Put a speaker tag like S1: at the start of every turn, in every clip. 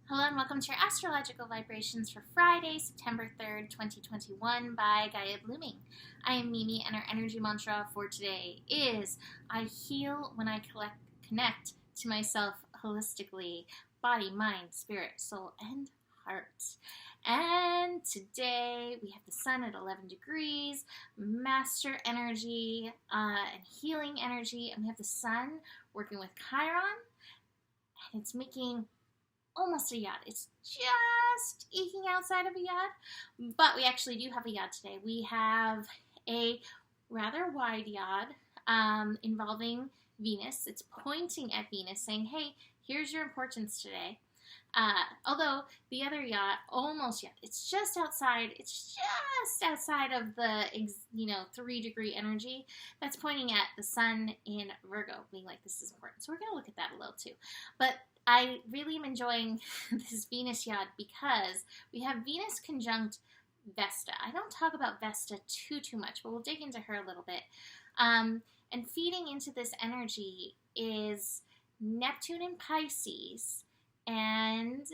S1: Hello and welcome to your astrological vibrations for Friday, September 3rd, 2021 by Gaia Blooming. I am Mimi and our energy mantra for today is I heal when I connect to myself holistically, body, mind, spirit, soul, and heart. And today we have the sun at 11 degrees, master energy and healing energy, and we have the sun working with Chiron, and it's making almost a yod. It's just eking outside of a yod, but we actually do have a yod today. We have a rather wide yod involving Venus. It's pointing at Venus saying, hey, here's your importance today. Although the other yod, almost yod, it's just outside of the 3-degree energy that's pointing at the sun in Virgo, being like, this is important. So we're going to look at that a little too. But I really am enjoying this Venus yod because we have Venus conjunct Vesta. I don't talk about Vesta too much, but we'll dig into her a little bit. And feeding into this energy is Neptune in Pisces and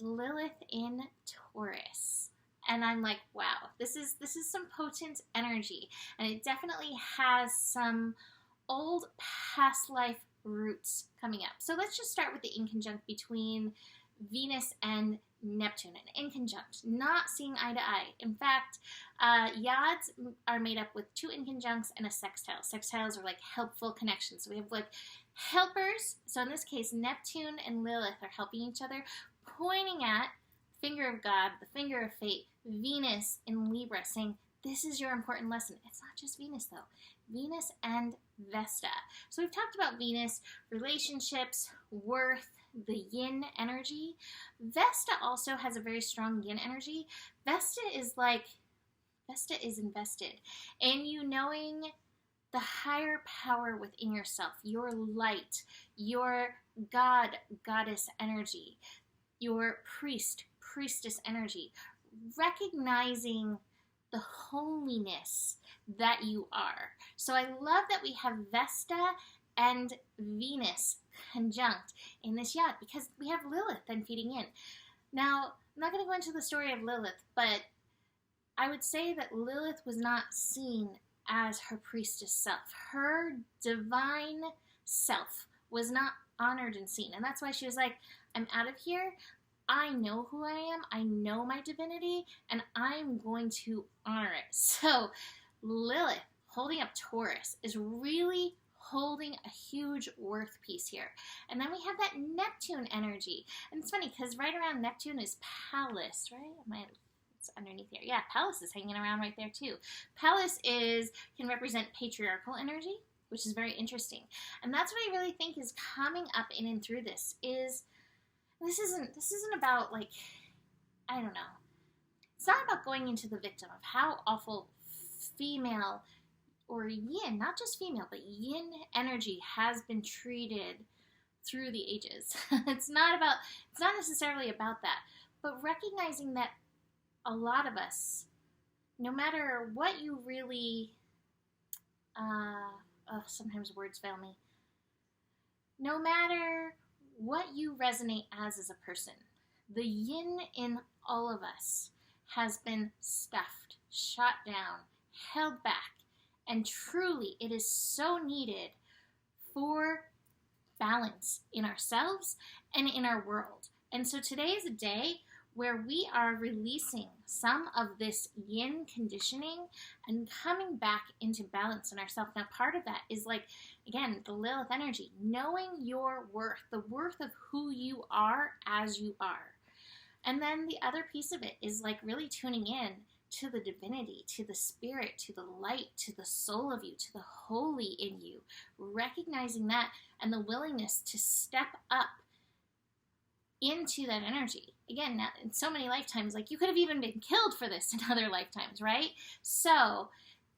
S1: Lilith in Taurus. And I'm like, wow, this is some potent energy. And it definitely has some old past life roots coming up. So let's just start with the inconjunct between Venus and Neptune. An inconjunct, not seeing eye to eye. In fact, yods are made up with 2 inconjuncts and a sextile. Sextiles are like helpful connections. So we have like helpers. So in this case, Neptune and Lilith are helping each other, pointing at finger of God, the finger of fate, Venus in Libra, saying, this is your important lesson. It's not just Venus, though. Venus and Vesta. So we've talked about Venus, relationships, worth, the yin energy. Vesta also has a very strong yin energy. Vesta is invested in you knowing the higher power within yourself, your light, your God, goddess energy, your priest, priestess energy, recognizing the holiness that you are. So I love that we have Vesta and Venus conjunct in this yod because we have Lilith then feeding in. Now, I'm not going to go into the story of Lilith, but I would say that Lilith was not seen as her priestess self. Her divine self was not honored and seen. And that's why she was like, I'm out of here. I know who I am, I know my divinity, and I'm going to honor it. So Lilith, holding up Taurus, is really holding a huge worth piece here. And then we have that Neptune energy. And it's funny, because right around Neptune is Pallas, right? It's underneath here. Yeah, Pallas is hanging around right there too. Pallas can represent patriarchal energy, which is very interesting. And that's what I really think is coming up in and through this is this isn't about, like, I don't know. It's not about going into the victim of how awful female or yin, not just female, but yin energy has been treated through the ages. It's not necessarily about that, but recognizing that a lot of us, no matter what you really, sometimes words fail me, no matter what you resonate as a person, the yin in all of us has been stuffed, shot down, held back, and truly it is so needed for balance in ourselves and in our world. And so today is a day where we are releasing some of this yin conditioning and coming back into balance in ourselves. Now, part of that is, like, again, the Lilith energy, knowing your worth, the worth of who you are as you are. And then the other piece of it is, like, really tuning in to the divinity, to the spirit, to the light, to the soul of you, to the holy in you, recognizing that and the willingness to step up into that energy. Again, now, in so many lifetimes, like, you could have even been killed for this in other lifetimes, right? So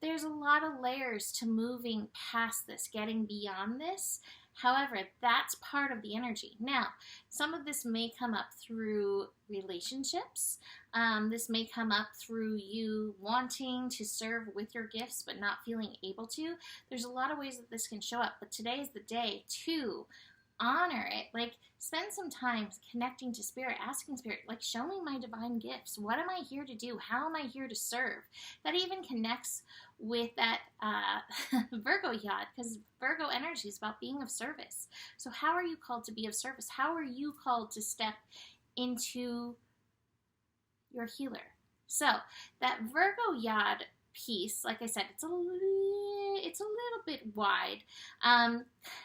S1: there's a lot of layers to moving past this, getting beyond this. However, that's part of the energy. Now, some of this may come up through relationships. This may come up through you wanting to serve with your gifts but not feeling able to. There's a lot of ways that this can show up, but today is the day to honor it. Like, spend some time connecting to Spirit, asking Spirit, like, show me my divine gifts. What am I here to do? How am I here to serve? That even connects with that Virgo yod, because Virgo energy is about being of service. So how are you called to be of service? How are you called to step into your healer? So that Virgo yod piece, like I said, it's a little bit wide.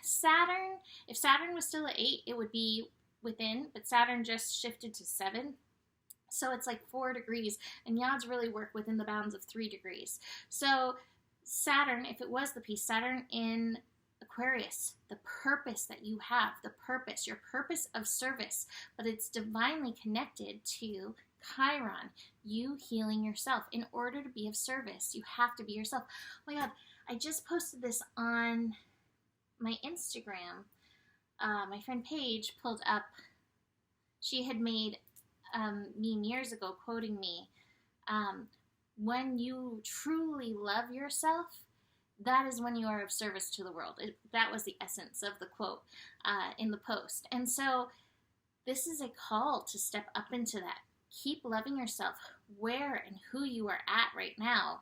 S1: Saturn, if Saturn was still at 8, it would be within, but Saturn just shifted to 7. So it's like 4 degrees, and yods really work within the bounds of 3 degrees. So Saturn, if it was the piece, Saturn in Aquarius, the purpose that you have, the purpose, your purpose of service, but it's divinely connected to Chiron, you healing yourself. In order to be of service, you have to be yourself. Oh my God, I just posted this on my Instagram. My friend Paige pulled up, she had made meme years ago quoting me, when you truly love yourself, that is when you are of service to the world. That was the essence of the quote in the post. And so this is a call to step up into that. Keep loving yourself where and who you are at right now.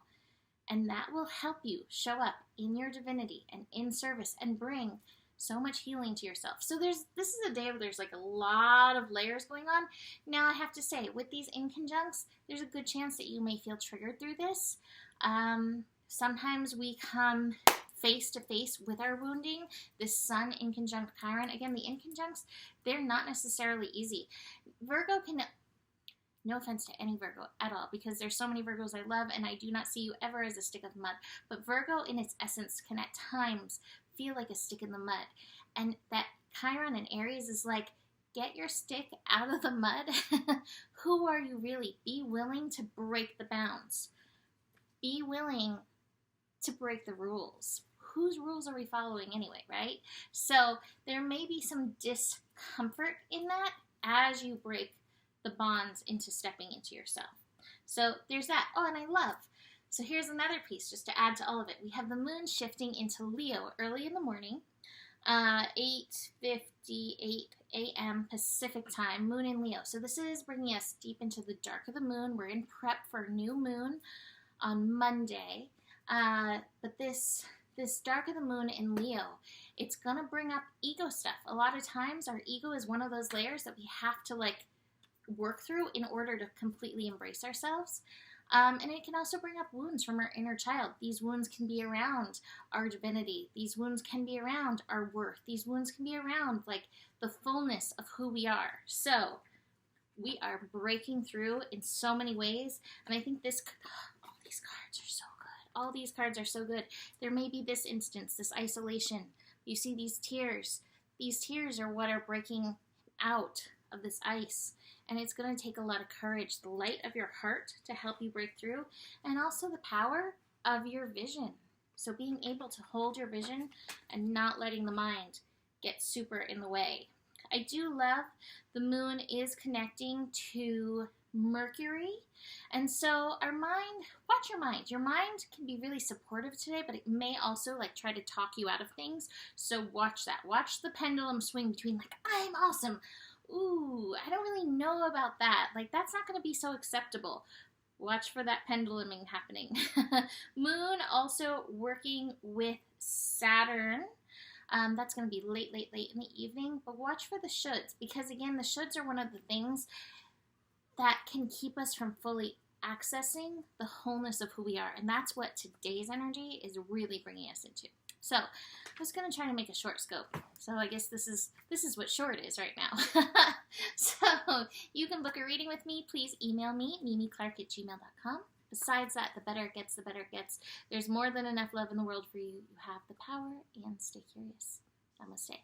S1: And that will help you show up in your divinity and in service and bring so much healing to yourself. So this is a day where there's like a lot of layers going on. Now I have to say, with these inconjuncts, there's a good chance that you may feel triggered through this. Sometimes we come face to face with our wounding. This Sun in conjunct Chiron. Again, the inconjuncts, they're not necessarily easy. Virgo can, no offense to any Virgo at all, because there's so many Virgos I love, and I do not see you ever as a stick of mud. But Virgo in its essence can at times feel like a stick in the mud. And that Chiron in Aries is like, get your stick out of the mud. Who are you really? Be willing to break the bounds. Be willing to break the rules. Whose rules are we following anyway, right? So there may be some discomfort in that as you break the bonds into stepping into yourself. So there's that. Oh, and I love. So here's another piece just to add to all of it. We have the moon shifting into Leo early in the morning, 8:58 a.m. Pacific time, moon in Leo. So this is bringing us deep into the dark of the moon. We're in prep for new moon on Monday. But this dark of the moon in Leo, it's going to bring up ego stuff. A lot of times our ego is one of those layers that we have to like work through in order to completely embrace ourselves. And it can also bring up wounds from our inner child. These wounds can be around our divinity. These wounds can be around our worth. These wounds can be around like the fullness of who we are. So we are breaking through in so many ways. And I think all these cards are so good. All these cards are so good. There may be this instance, this isolation. You see these tears. These tears are what are breaking out of this ice. And it's going to take a lot of courage, the light of your heart to help you break through, and also the power of your vision. So being able to hold your vision and not letting the mind get super in the way. I do love the moon is connecting to Mercury. And so our mind, watch your mind. Your mind can be really supportive today, but it may also like try to talk you out of things. So watch that. Watch the pendulum swing between like, I'm awesome. Ooh, I don't really know about that. Like, that's not going to be so acceptable. Watch for that penduluming happening. Moon also working with Saturn. That's going to be late in the evening. But watch for the shoulds, because again, the shoulds are one of the things that can keep us from fully accessing the wholeness of who we are. And that's what today's energy is really bringing us into. So I was going to try to make a short scope. So I guess this is what short is right now. So you can book a reading with me. Please email me, mimiclark@gmail.com. Besides that, the better it gets, the better it gets. There's more than enough love in the world for you. You have the power, and stay curious. Namaste.